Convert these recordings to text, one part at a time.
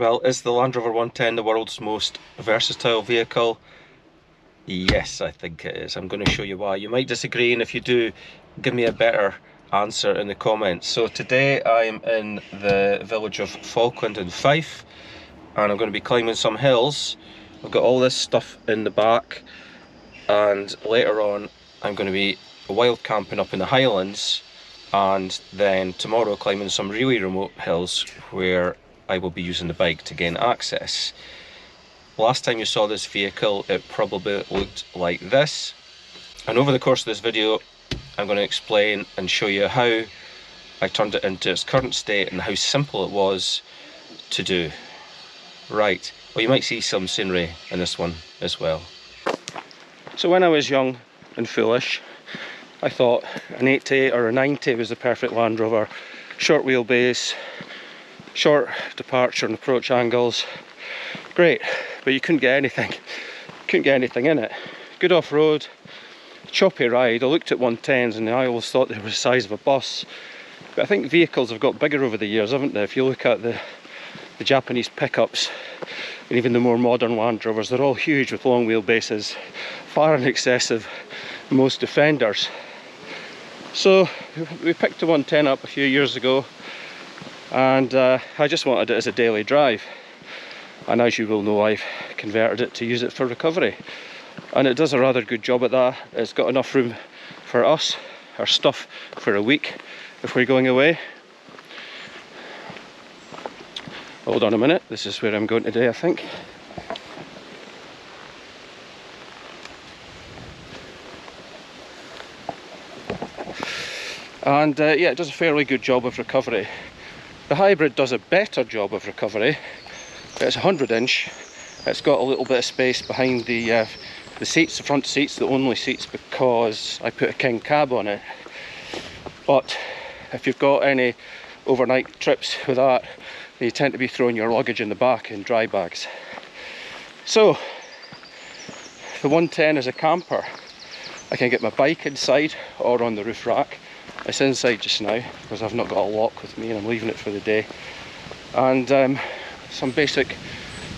Well, is the Land Rover 110 the world's most versatile vehicle? Yes, I think it is. I'm going to show you why. You might disagree, and if you do, give me a better answer in the comments. So today I'm in the village of Falkland in Fife, and I'm going to be climbing some hills. I've got all this stuff in the back, and later on I'm going to be wild camping up in the Highlands, and then tomorrow climbing some really remote hills where I will be using the bike to gain access. Last time you saw this vehicle, it probably looked like this, and over the course of this video I'm going to explain and show you how I turned it into its current state and how simple it was to do. Right, well, you might see some scenery in this one as well. So when I was young and foolish, I thought an 80 or a 90 was the perfect Land Rover. Short wheelbase, short departure and approach angles, great, but you couldn't get anything. Couldn't get anything in it. Good off-road, choppy ride. I looked at 110s and I always thought they were the size of a bus. But I think vehicles have got bigger over the years, haven't they? If you look at the Japanese pickups and even the more modern Land Rovers, they're all huge with long wheelbases, far in excess of most Defenders. So we picked the 110 up a few years ago, and I just wanted it as a daily drive. And as you will know, I've converted it to use it for recovery, and it does a rather good job at that. It's got enough room for us, our stuff, for a week if we're going away. Hold on a minute, this is where I'm going today, I think. And yeah, it does a fairly good job of recovery. The hybrid does a better job of recovery. It's 100-inch. It's got a little bit of space behind the seats, the front seats, the only seats, because I put a king cab on it. But if you've got any overnight trips with that, you tend to be throwing your luggage in the back in dry bags. So the 110 is a camper. I can get my bike inside or on the roof rack. It's inside just now because I've not got a lock with me and I'm leaving it for the day. And some basic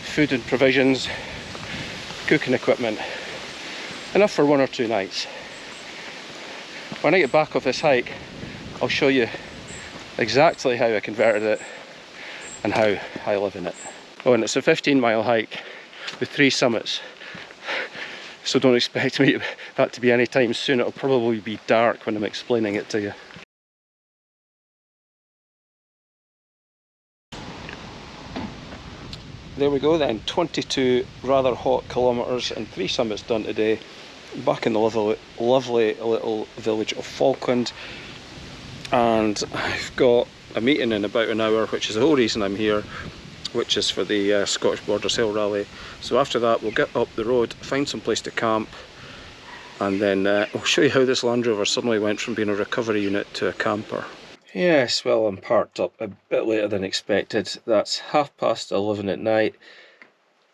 food and provisions, cooking equipment, enough for 1 or 2 nights. When I get back off this hike, I'll show you exactly how I converted it and how I live in it. Oh, and it's a 15-mile hike with 3 summits, so don't expect me that to be any time soon. It'll probably be dark when I'm explaining it to you. There we go then, 22 rather hot kilometres and 3 summits done today. Back in the lovely little village of Falkland, and I've got a meeting in about an hour, which is the whole reason I'm here, which is for the Scottish Borders Hill Rally. So after that we'll get up the road, find some place to camp, and then I'll show you how this Land Rover suddenly went from being a recovery unit to a camper. Yes, well, I'm parked up a bit later than expected. That's 11:30 at night,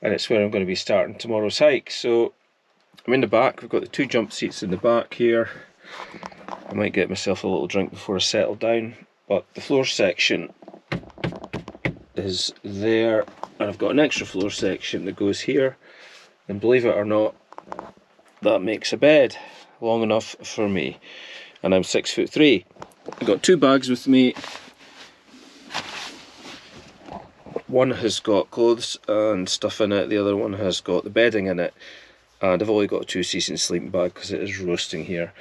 and it's where I'm going to be starting tomorrow's hike. So I'm in the back. We've got the 2 jump seats in the back here. I might get myself a little drink before I settle down, but the floor section is there, and I've got an extra floor section that goes here, and believe it or not, that makes a bed long enough for me, and I'm 6'3". I've got 2 bags with me. One has got clothes and stuff in it, the other one has got the bedding in it, and I've only got a 2-season sleeping bag because it is roasting here.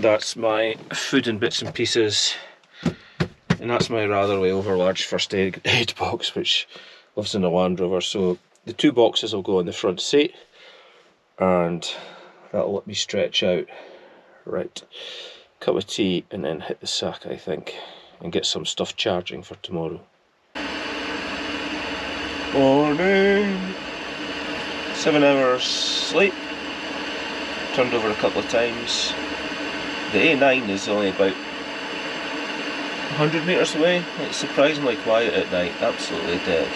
That's my food and bits and pieces, and that's my rather over large first aid box, which lives in a Land Rover. So the 2 boxes will go on the front seat, and that'll let me stretch out. Right, cup of tea and then hit the sack, I think, and get some stuff charging for tomorrow. Morning! 7 hours sleep, turned over a couple of times. The A9 is only about 100 metres away. It's surprisingly quiet at night, absolutely dead.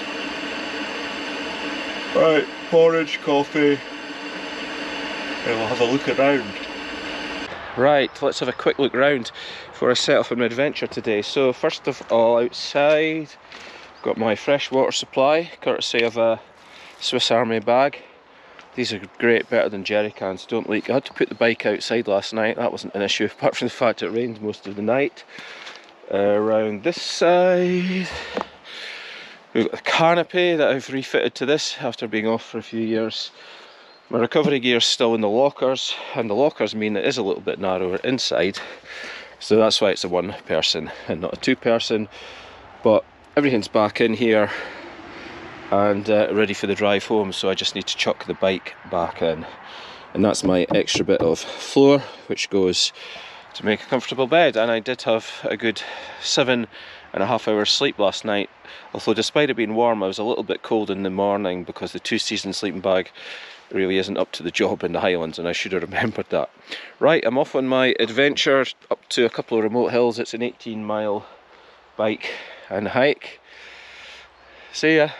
Right, porridge, coffee, and we'll have a look around. Right, let's have a quick look around before I set off on my adventure today. So first of all, outside, Got my fresh water supply, courtesy of a Swiss Army bag. These are great, better than jerry cans, don't leak. I had to put the bike outside last night, that wasn't an issue, apart from the fact it rained most of the night. Around this side, we've got a canopy that I've refitted to this after being off for a few years. My recovery gear's still in the lockers, and the lockers mean it is a little bit narrower inside, so that's why it's a one person and not a two person. But everything's back in here and ready for the drive home, so I just need to chuck the bike back in, and that's my extra bit of floor which goes to make a comfortable bed. And I did have a good 7.5 hours sleep last night, although despite it being warm I was a little bit cold in the morning because the two-season sleeping bag really isn't up to the job in the Highlands, and I should have remembered that. Right, I'm off on my adventure up to a couple of remote hills. It's an 18-mile bike and hike. See ya.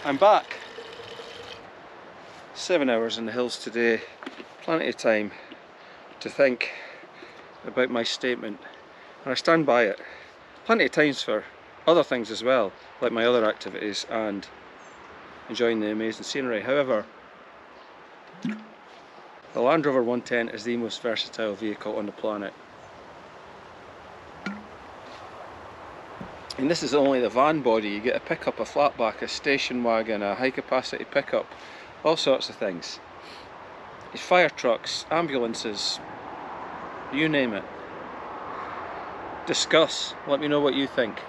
I'm back. 7 hours in the hills today. Plenty of time to think about my statement, and I stand by it. Plenty of times for other things as well, like my other activities and enjoying the amazing scenery. However, the Land Rover 110 is the most versatile vehicle on the planet. And this is only the van body. You get a pickup, a flatback, a station wagon, a high capacity pickup, all sorts of things. Fire trucks, ambulances, you name it. Discuss, let me know what you think.